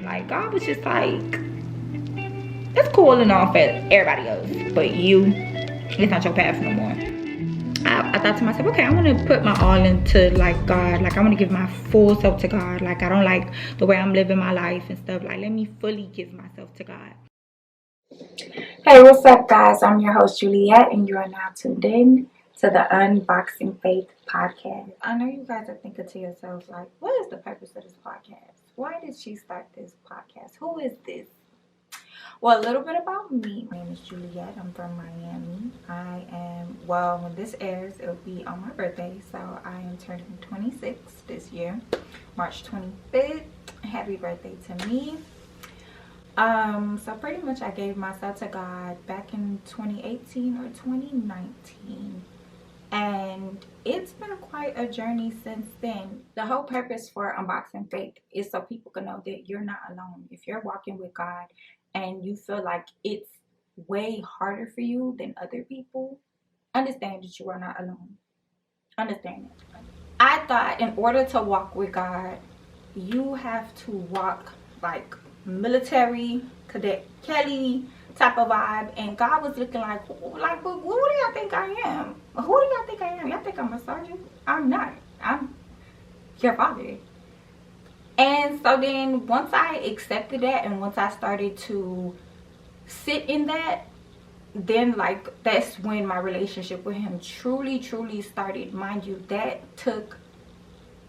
Like, God was just like, it's cool and all for everybody else, but you, it's not your path no more. I thought to myself, okay, I want to put my all into like God. Like, I want to give my full self to God. Like, I don't like the way I'm living my life and stuff. Like, let me fully give myself to God. Hey, what's up, guys? I'm your host, Juliet, and you are now tuned in to the Unboxing Faith podcast. I know you guys are thinking to yourselves, like, what is the purpose of this podcast? Why did she start this podcast? Who is this? Well, a little bit about me. My name is Juliet. I'm from Miami. When this airs, it'll be on my birthday. So I am turning 26 this year, March 25th. Happy birthday to me. So pretty much I gave myself to God back in 2018 or 2019. And it's been quite a journey since then. The whole purpose for Unboxing Faith is so people can know that you're not alone. If you're walking with God and you feel like it's way harder for you than other people, understand that you are not alone. Understand it. I thought in order to walk with God, you have to walk like military cadet Kelly type of vibe, and God was looking like who do y'all think I am? Who do y'all think I am? Y'all think I'm a sergeant? I'm not. I'm your father. And so then once I accepted that, and once I started to sit in that, then like that's when my relationship with him truly started. Mind you, that took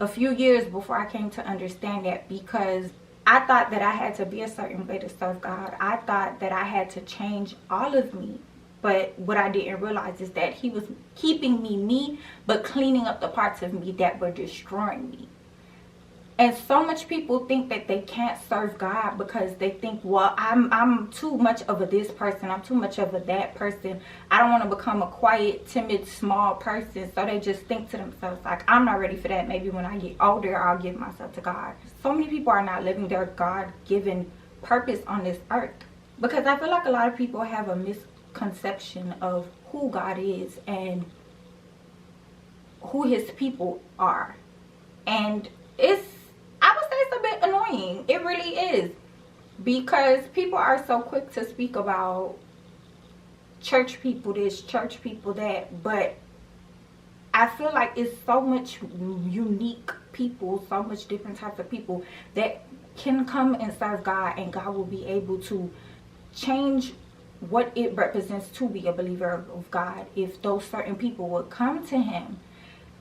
a few years before I came to understand that, because I thought that I had to be a certain way to serve God. I thought that I had to change all of me. But what I didn't realize is that he was keeping me, but cleaning up the parts of me that were destroying me. And so much people think that they can't serve God because they think, well, I'm too much of a this person. I'm too much of a that person. I don't want to become a quiet, timid, small person. So they just think to themselves, like, I'm not ready for that. Maybe when I get older, I'll give myself to God. So many people are not living their God-given purpose on this earth, because I feel like a lot of people have a misconception of who God is and who his people are. And I would say it's a bit annoying. It really is. Because people are so quick to speak about church people this, church people that. But I feel like it's so much unique people, so much different types of people that can come and serve God, and God will be able to change what it represents to be a believer of God if those certain people would come to him.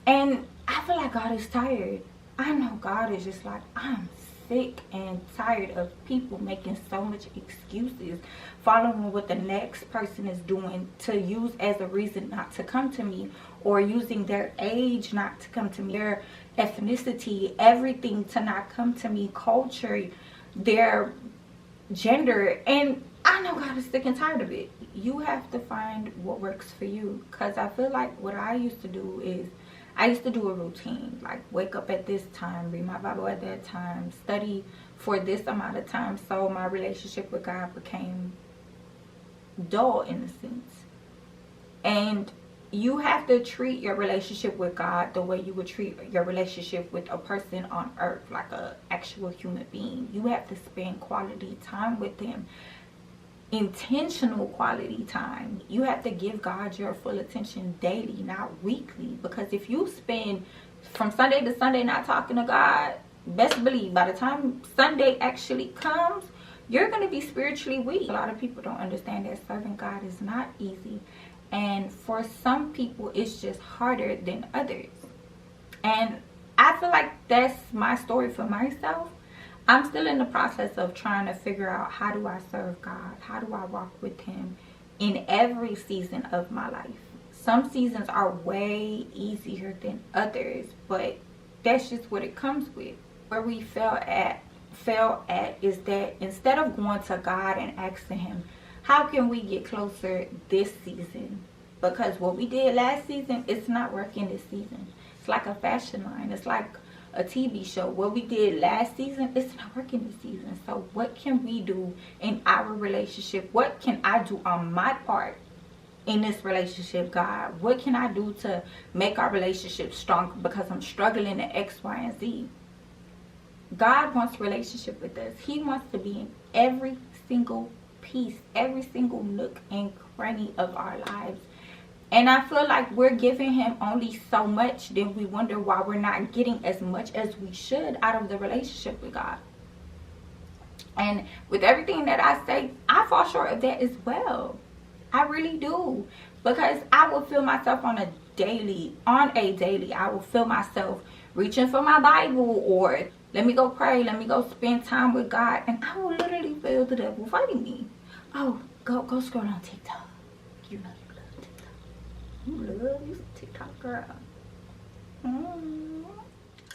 And I feel like God is tired. I know God is just like, I'm sick and tired of people making so much excuses, following what the next person is doing to use as a reason not to come to me, or using their age not to come to me, their ethnicity, everything to not come to me, culture, their gender. And I know God is sick and tired of it. You have to find what works for you, because I feel like what I used to do is I used to do a routine, like wake up at this time, read my Bible at that time, study for this amount of time. So my relationship with God became dull in a sense. And you have to treat your relationship with God the way you would treat your relationship with a person on earth, like an actual human being. You have to spend quality time with him. Intentional quality time. You have to give God your full attention daily, not weekly, because if you spend from Sunday to Sunday not talking to God, best believe by the time Sunday actually comes, you're going to be spiritually weak. A lot of people don't understand that serving God is not easy, and for some people it's just harder than others. And I feel like that's my story for myself. I'm still in the process of trying to figure out, how do I serve God? How do I walk with him in every season of my life? Some seasons are way easier than others, but that's just what it comes with. Where we fell at is that instead of going to God and asking him, how can we get closer this season? Because what we did last season, it's not working this season. It's like a fashion line. It's like a TV show. What we did last season, it's not working this season. So what can we do in our relationship? What can I do on my part in this relationship, God? What can I do to make our relationship stronger? Because I'm struggling at X, Y, and Z. God wants relationship with us. He wants to be in every single piece, every single nook and cranny of our lives. And I feel like we're giving him only so much, then we wonder why we're not getting as much as we should out of the relationship with God. And with everything that I say, I fall short of that as well. I really do. Because I will feel myself on a daily, I will feel myself reaching for my Bible, or let me go pray, let me go spend time with God. And I will literally feel the devil fighting me. Oh, go scroll on TikTok. You know you love TikTok. You love you TikTok, girl.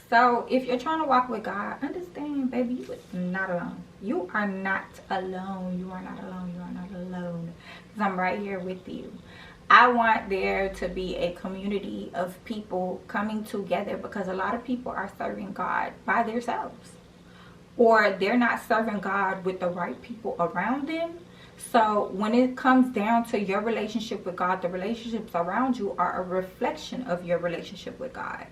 So if you're trying to walk with God, understand, baby, you is not alone. You are not alone. You are not alone. You are not alone. Because I'm right here with you. I want there to be a community of people coming together, because a lot of people are serving God by themselves, or they're not serving God with the right people around them. So when it comes down to your relationship with God, the relationships around you are a reflection of your relationship with God.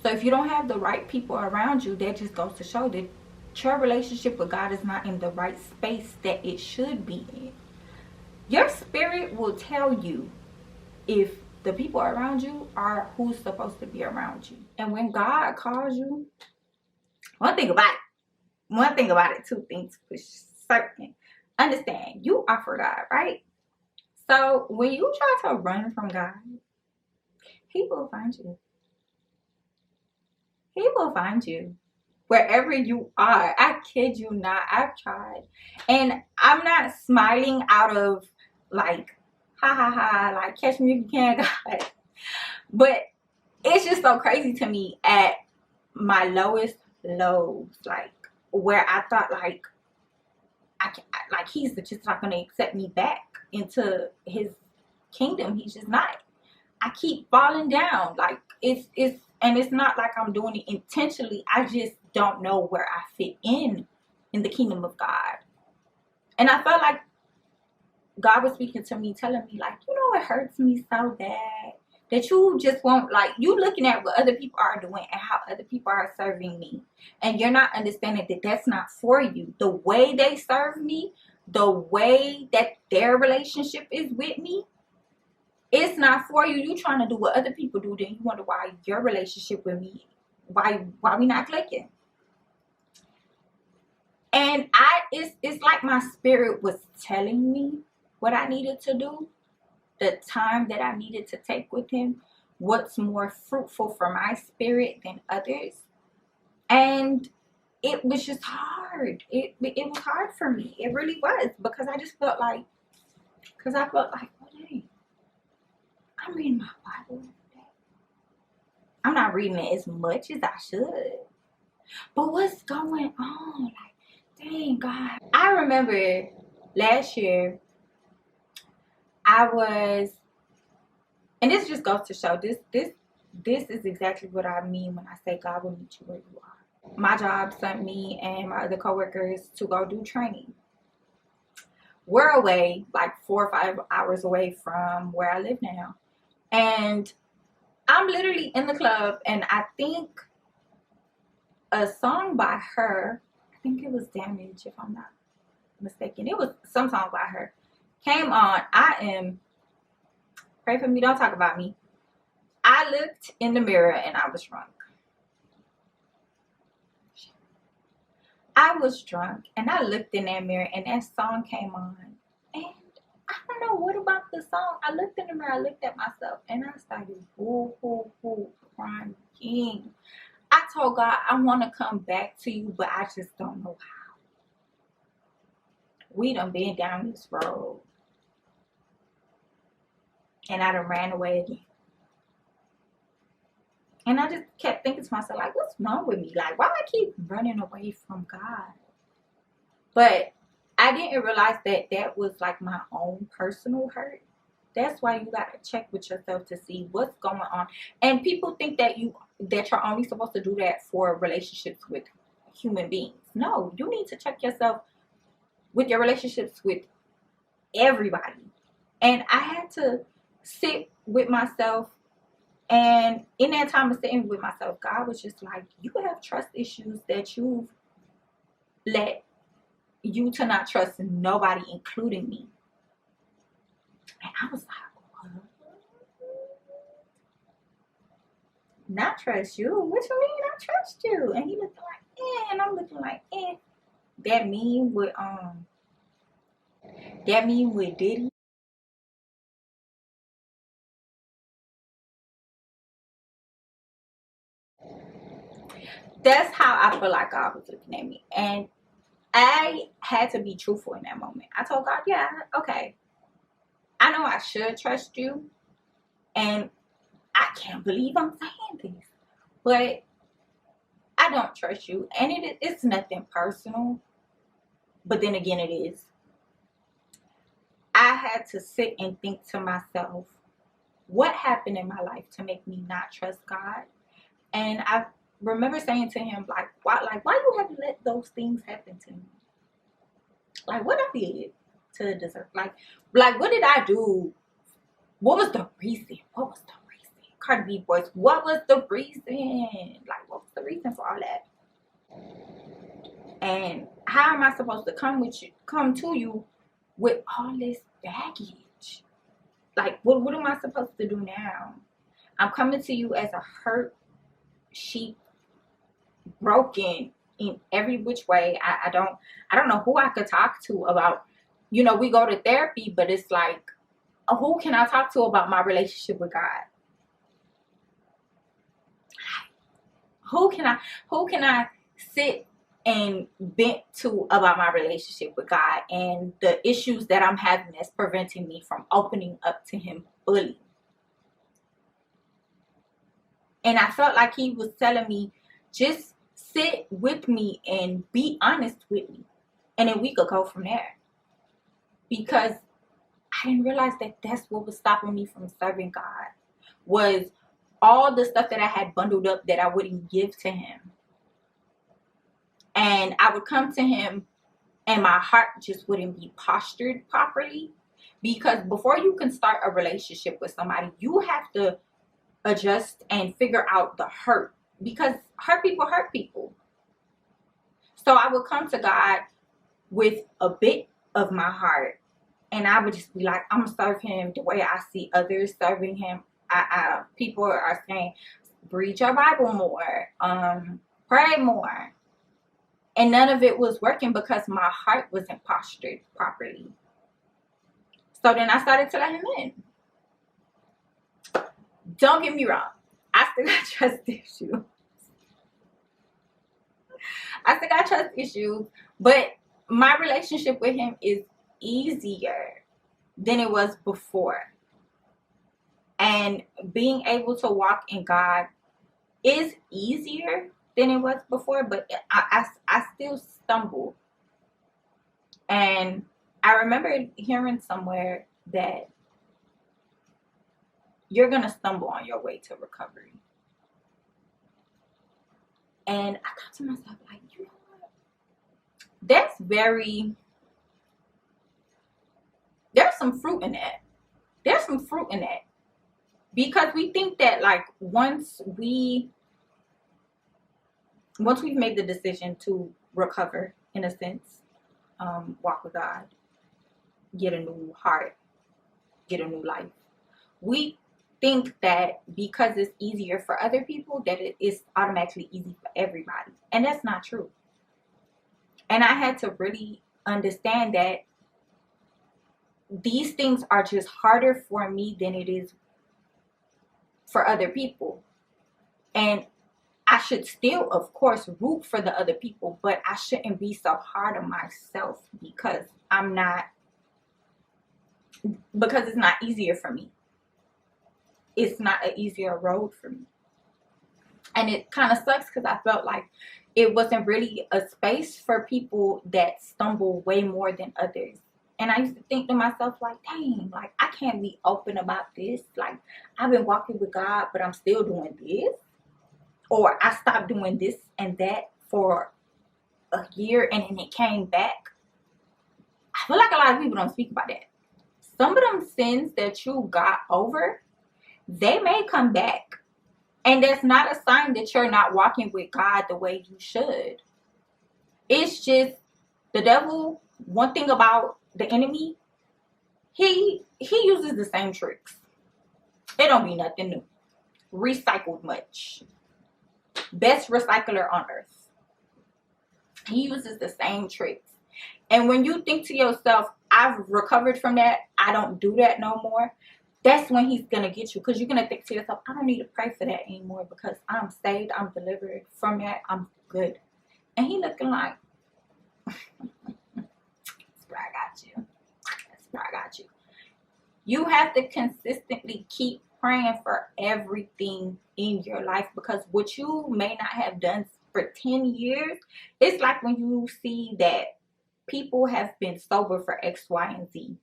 So if you don't have the right people around you, that just goes to show that your relationship with God is not in the right space that it should be in. Your spirit will tell you if the people around you are who's supposed to be around you. And when God calls you, one thing about it, two things for certain. Understand, you are for God, right? So when you try to run from God, he will find you. He will find you wherever you are. I kid you not. I've tried. And I'm not smiling out of like, ha ha ha, like catch me if you can, God. But it's just so crazy to me at my lowest lows, like where I thought like he's just not going to accept me back into his kingdom. He's just not. I keep falling down. Like it's not like I'm doing it intentionally. I just don't know where I fit in the kingdom of God. And I felt like God was speaking to me, telling me like, it hurts me so bad that you just won't, like, you looking at what other people are doing and how other people are serving me, and you're not understanding that that's not for you. The way they serve me, the way that their relationship is with me, it's not for you. You trying to do what other people do, then you wonder why your relationship with me, why we not clicking. And it's like my spirit was telling me what I needed to do, the time that I needed to take with him, what's more fruitful for my spirit than others. And it was just hard. It was hard for me. It really was, because I felt like, well, dang, I'm reading my Bible every day. I'm not reading it as much as I should. But what's going on? Like, dang, God. I remember last year, and this just goes to show, this is exactly what I mean when I say God will meet you where you are. My job sent me and my other coworkers to go do training. We're away, like 4 or 5 hours away from where I live now. And I'm literally in the club, and I think a song by her, I think it was Damage, if I'm not mistaken. It was some song by her, came on. Pray for me, don't talk about me. I looked in the mirror and I was drunk. I was drunk and I looked in that mirror and that song came on. And I don't know what about the song. I looked in the mirror, I looked at myself, and I started crying. I told God, I want to come back to you, but I just don't know how. We done been down this road, and I done ran away again. And I just kept thinking to myself, like, what's wrong with me? Like, why do I keep running away from God? But I didn't realize that was like my own personal hurt. That's why you gotta check with yourself to see what's going on. And people think that you're only supposed to do that for relationships with human beings. No, you need to check yourself with your relationships with everybody. And I had to sit with myself. And in that time of sitting with myself, God was just like, you have trust issues that you've led you to not trust nobody, including me? And I was like, what? Not trust you? What you mean I trust you? And he looking like, eh, and I'm looking like, eh. That mean with Diddy? That's how I feel like God was looking at me. And I had to be truthful in that moment. I told God, yeah, okay. I know I should trust you. And I can't believe I'm saying this. But I don't trust you. And it's nothing personal. But then again, it is. I had to sit and think to myself, what happened in my life to make me not trust God? And I remember saying to him, why you have to let those things happen to me? Like, what I did to deserve? Like, what did I do? What was the reason? Cardi B voice. What was the reason? Like, what was the reason for all that? And how am I supposed to come to you with all this baggage? Like, what am I supposed to do now? I'm coming to you as a hurt sheep, broken in every which way. I don't know who I could talk to about, we go to therapy, but it's like, who can I talk to about my relationship with God? Who can I sit and vent to about my relationship with God and the issues that I'm having that's preventing me from opening up to him fully? And I felt like he was telling me, just sit with me and be honest with me. And then we could go from there. Because I didn't realize that that's what was stopping me from serving God. Was all the stuff that I had bundled up that I wouldn't give to him. And I would come to him and my heart just wouldn't be postured properly. Because before you can start a relationship with somebody, you have to adjust and figure out the hurt, because hurt people. So I would come to God with a bit of my heart, and I would just be like, I'm gonna serve him the way I see others serving him. People are saying, read your Bible more, pray more, and none of it was working because my heart wasn't postured properly. So then I started to let him in. Don't get me wrong, I still got trust issues. But my relationship with him is easier than it was before. And being able to walk in God is easier than it was before, but I still stumble. And I remember hearing somewhere that you're going to stumble on your way to recovery. And I thought to myself, like, you know what? There's some fruit in that. Because we think that, like, once we've made the decision to recover, in a sense, walk with God, get a new heart, get a new life, we think that because it's easier for other people, that it is automatically easy for everybody. And that's not true. And I had to really understand that these things are just harder for me than it is for other people. And I should still, of course, root for the other people, but I shouldn't be so hard on myself because it's not easier for me. It's not an easier road for me. And it kind of sucks because I felt like it wasn't really a space for people that stumble way more than others. And I used to think to myself, like, dang, like, I can't be open about this. Like, I've been walking with God, but I'm still doing this. Or I stopped doing this and that for a year and then it came back. I feel like a lot of people don't speak about that. Some of them sins that you got over, they may come back. And that's not a sign that you're not walking with God the way you should. It's just the devil. One thing about the enemy, he uses the same tricks. It don't be nothing new. Recycled much. Best recycler on earth. He uses the same tricks. And when you think to yourself, I've recovered from that, I don't do that no more, that's when he's going to get you. Because you're going to think to yourself, I don't need to pray for that anymore because I'm saved, I'm delivered from that, I'm good. And he looking like, that's where I got you. That's where I got you. You have to consistently keep praying for everything in your life, because what you may not have done for 10 years, it's like when you see that people have been sober for X, Y, and Z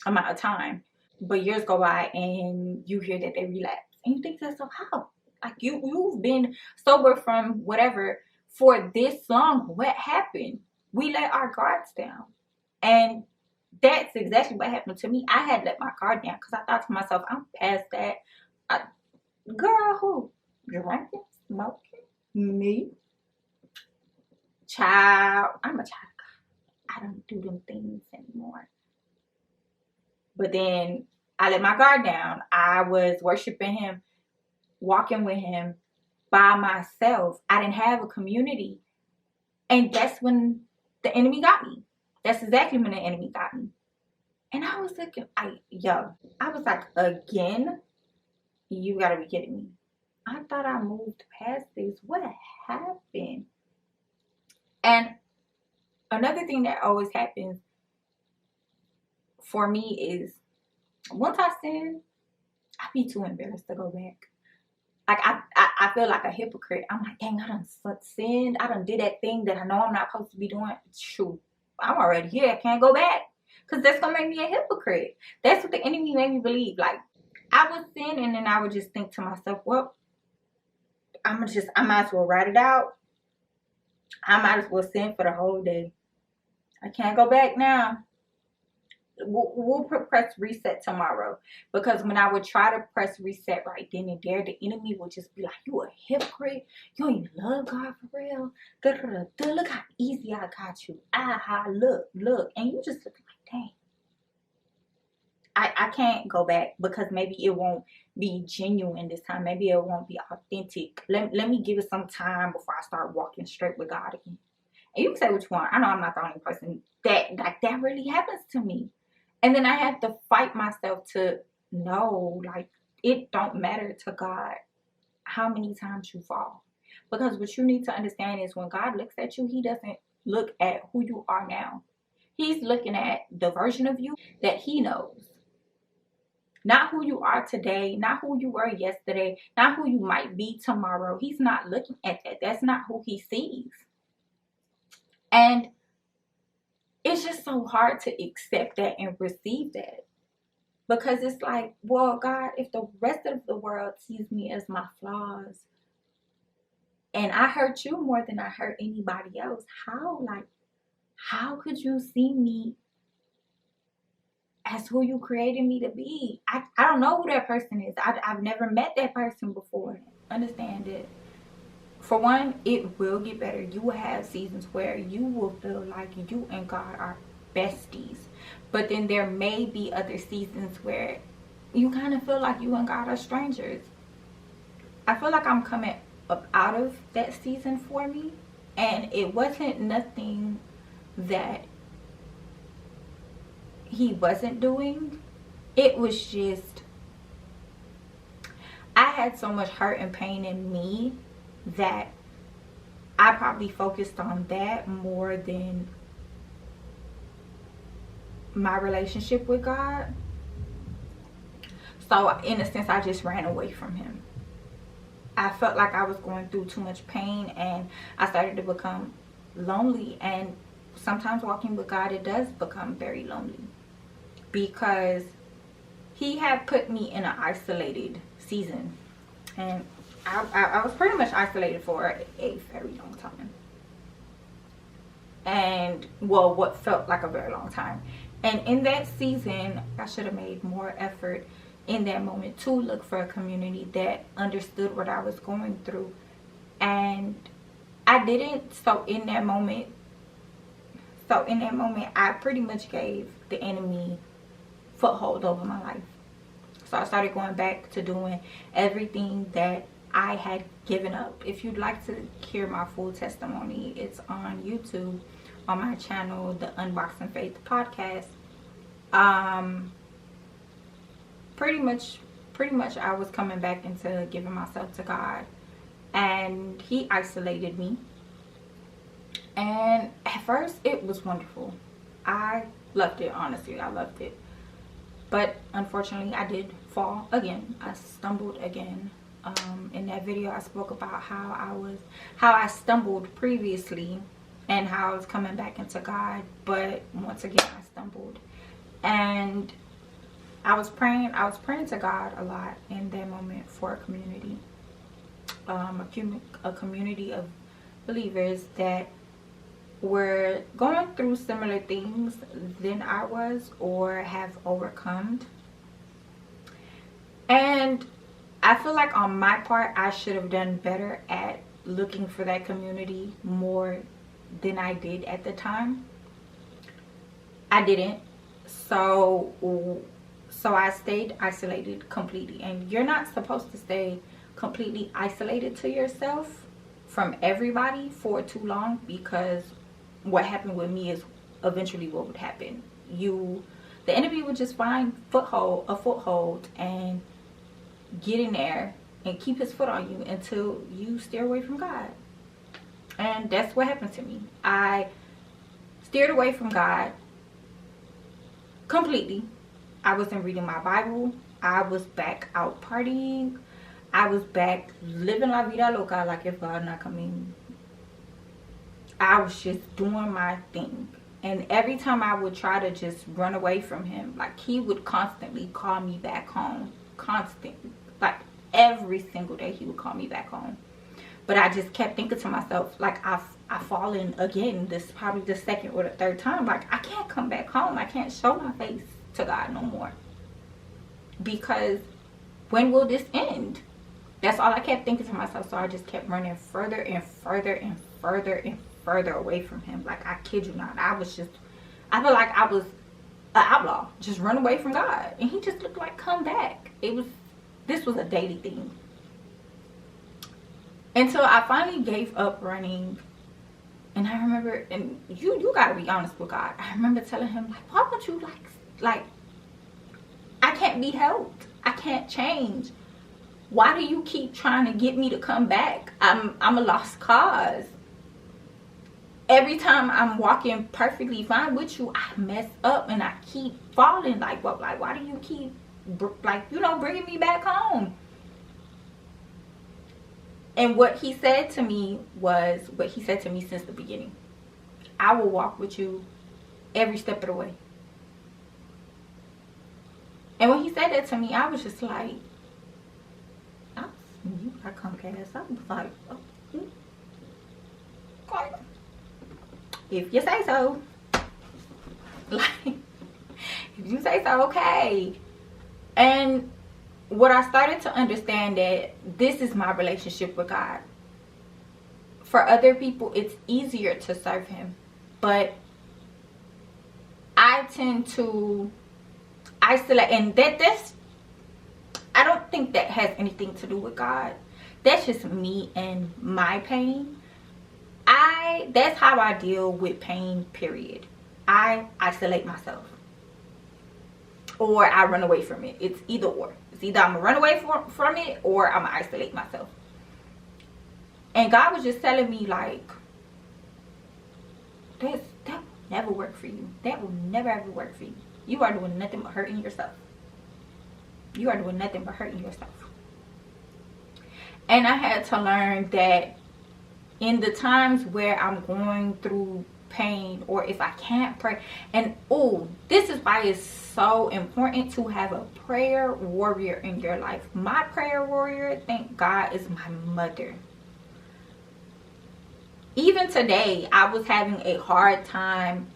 amount of time, but years go by and you hear that they relapse, and you think to yourself, how? Like you've been sober from whatever for this long. What happened? We let our guards down. And that's exactly what happened to me. I had let my guard down because I thought to myself, I'm past that. Girl, who? Drinking? Smoking? Me? Child. I'm a child. I don't do them things anymore. But then I let my guard down. I was worshiping him, walking with him by myself. I didn't have a community. And that's when the enemy got me. That's exactly when the enemy got me. And I was looking, I was like, again? You gotta be kidding me. I thought I moved past this. What happened? And another thing that always happens for me is once I sin, I be too embarrassed to go back. Like I feel like a hypocrite. I'm like, dang, I done sinned. I done did that thing that I know I'm not supposed to be doing. Shoot, I'm already here. I can't go back. Because that's going to make me a hypocrite. That's what the enemy made me believe. Like, I would sin and then I would just think to myself, well, I might as well write it out. I might as well sin for the whole day. I can't go back now. We'll press reset tomorrow. Because when I would try to press reset right then and there, the enemy would just be like, you a hypocrite. You don't even love God for real. Look how easy I got you. Look. And you just look like, dang. I can't go back because maybe it won't be genuine this time. Maybe it won't be authentic. Let me give it some time before I start walking straight with God again. And you can say what you want. I know I'm not the only person that really happens to me. And then I have to fight myself to know, like, it don't matter to God how many times you fall. Because what you need to understand is when God looks at you, he doesn't look at who you are now. He's looking at the version of you that he knows. Not who you are today, not who you were yesterday, not who you might be tomorrow. He's not looking at that. That's not who he sees. And it's just so hard to accept that and receive that. Because it's like, well, God, if the rest of the world sees me as my flaws, and I hurt you more than I hurt anybody else, how could you see me as who you created me to be? I don't know who that person is. I've never met that person before. Understand it. For one, it will get better. You will have seasons where you will feel like you and God are besties. But then there may be other seasons where you kind of feel like you and God are strangers. I feel like I'm coming up out of that season for me. And it wasn't nothing that he wasn't doing. It was just, I had so much hurt and pain in me that I probably focused on that more than my relationship with God. So in a sense, I just ran away from him. I felt like I was going through too much pain, and I started to become lonely. And sometimes walking with God, it does become very lonely, because he had put me in an isolated season, and I was pretty much isolated for a very long time. And well, what felt like a very long time. And in that season, I should have made more effort in that moment to look for a community that understood what I was going through. And I didn't. So in that moment, So in that moment, I pretty much gave the enemy foothold over my life. So I started going back to doing everything that I had given up. If you'd like to hear my full testimony, it's on YouTube on my channel, the Unboxing Faith podcast. Pretty much I was coming back into giving myself to God, and he isolated me. And at first it was wonderful. I loved it, honestly. I loved it. But unfortunately, I did fall again. I stumbled again. In that video, I spoke about how I stumbled previously and how I was coming back into God. But once again, I stumbled. And I was praying to God a lot in that moment for a community. A community of believers that were going through similar things than I was, or have overcome. And I feel like on my part, I should have done better at looking for that community more than I did at the time. I didn't. So I stayed isolated completely. And you're not supposed to stay completely isolated to yourself from everybody for too long, because what happened with me is eventually what would happen. The enemy would just find a foothold and get in there and keep his foot on you until you steer away from God. And that's what happened to me. I steered away from God completely. I wasn't reading my Bible. I was back out partying. I was back living la vida loca, like if God not coming. I was just doing my thing. And every time I would try to just run away from him, like he would constantly call me back home. Constantly. Like every single day he would call me back home. But I just kept thinking to myself, like I've fallen again. This is probably the second or the third time. Like I can't come back home. I can't show my face to God no more. Because when will this end? That's all I kept thinking to myself. So I just kept running further and further and further and further away from him. Like I kid you not, I feel like I was an outlaw, just run away from God. And he just looked like, come back. This was a daily thing. Until I finally gave up running. And I remember, and you gotta be honest with God, I remember telling him, like, why don't you like I can't be helped, I can't change. Why do you keep trying to get me to come back? I'm a lost cause. Every time I'm walking perfectly fine with you, I mess up and I keep falling. Like, what? Like, why do you keep, like, bringing me back home? And what he said to me was what he said to me since the beginning. I will walk with you every step of the way. And when he said that to me, I was just like, I come cast. I was like, okay. If you say so. Like, if you say so, okay. And what I started to understand, that this is my relationship with God. For other people, it's easier to serve him. But I tend to isolate, and that's, I don't think that has anything to do with God. That's just me and my pain. That's how I deal with pain, period. I isolate myself. Or I run away from it. It's either or. It's either I'm going to run away from it, or I'm going to isolate myself. And God was just telling me, like, that will never work for you. That will never ever work for you. You are doing nothing but hurting yourself. You are doing nothing but hurting yourself. And I had to learn that in the times where I'm going through pain, or if I can't pray, and this is why it's so important to have a prayer warrior in your life. My prayer warrior, thank God, is my mother. Even today, I was having a hard time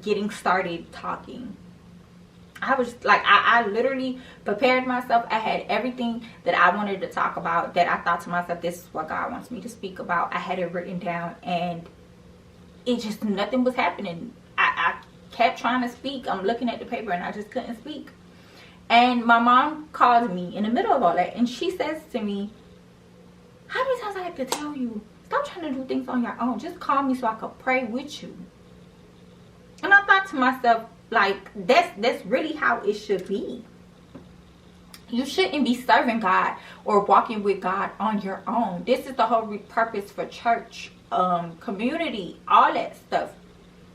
getting started talking. I was like, I literally prepared myself. I had everything that I wanted to talk about, that I thought to myself, this is what God wants me to speak about. I had it written down, and it just, nothing was happening. I kept trying to speak. I'm looking at the paper and I just couldn't speak. And my mom calls me in the middle of all that, and she says to me, how many times I have to tell you, stop trying to do things on your own. Just call me so I could pray with you. And I thought to myself, like, that's really how it should be. You shouldn't be serving God or walking with God on your own. This is the whole purpose for church, community, all that stuff.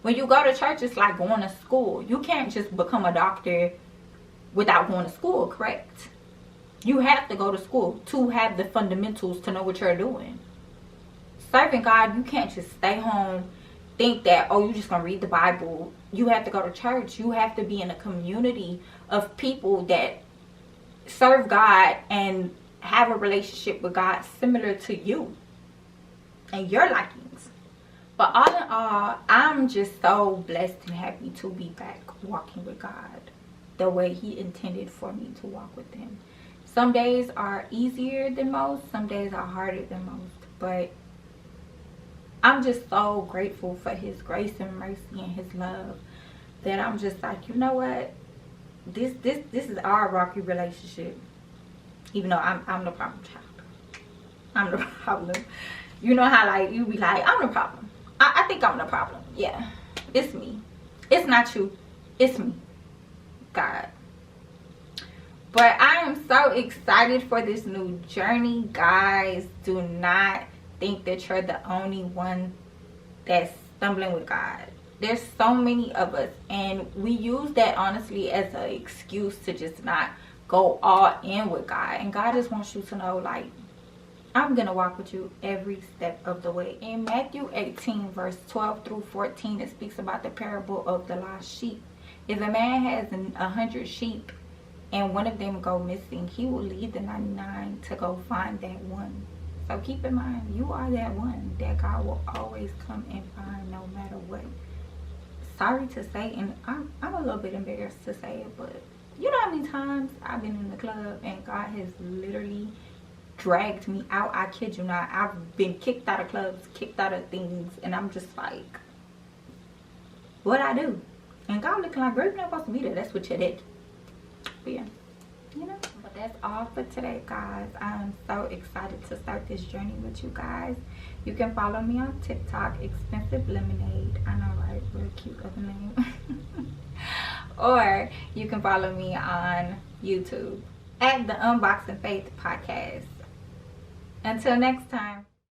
When you go to church, it's like going to school. You can't just become a doctor without going to school, correct? You have to go to school to have the fundamentals to know what you're doing. Serving God, you can't just stay home, think that, oh, you're just going to read the Bible. You have to go to church. You have to be in a community of people that serve God and have a relationship with God similar to you and your likings. But all in all, I'm just so blessed and happy to be back walking with God the way He intended for me to walk with Him. Some days are easier than most. Some days are harder than most. But I'm just so grateful for His grace and mercy and His love that I'm just like, you know what? This is our rocky relationship. Even though I'm the problem child. I'm the problem. You know how, like, you be like, I'm the problem. I think I'm the problem. Yeah. It's me. It's not you. It's me. God. But I am so excited for this new journey, guys. Do not think that you're the only one that's stumbling with God. There's so many of us, and we use that honestly as an excuse to just not go all in with God. And God just wants you to know, like, I'm gonna walk with you every step of the way. In Matthew 18 verse 12 through 14, it speaks about the parable of the lost sheep. If a man has 100 sheep and one of them go missing, he will leave the 99 to go find that one. So keep in mind, you are that one that God will always come and find no matter what. Sorry to say, and I'm a little bit embarrassed to say it, but you know how many times I've been in the club and God has literally dragged me out? I kid you not. I've been kicked out of clubs, kicked out of things, and I'm just like, what I do? And God looking like, girl, you're not supposed to be there. That's what you did. But yeah, you know. But that's all for today, guys. I'm so excited to start this journey with you guys. You can follow me on TikTok, Expensive Lemonade. I know, right? Really cute other name. Or you can follow me on YouTube at the Unboxing Faith Podcast. Until next time.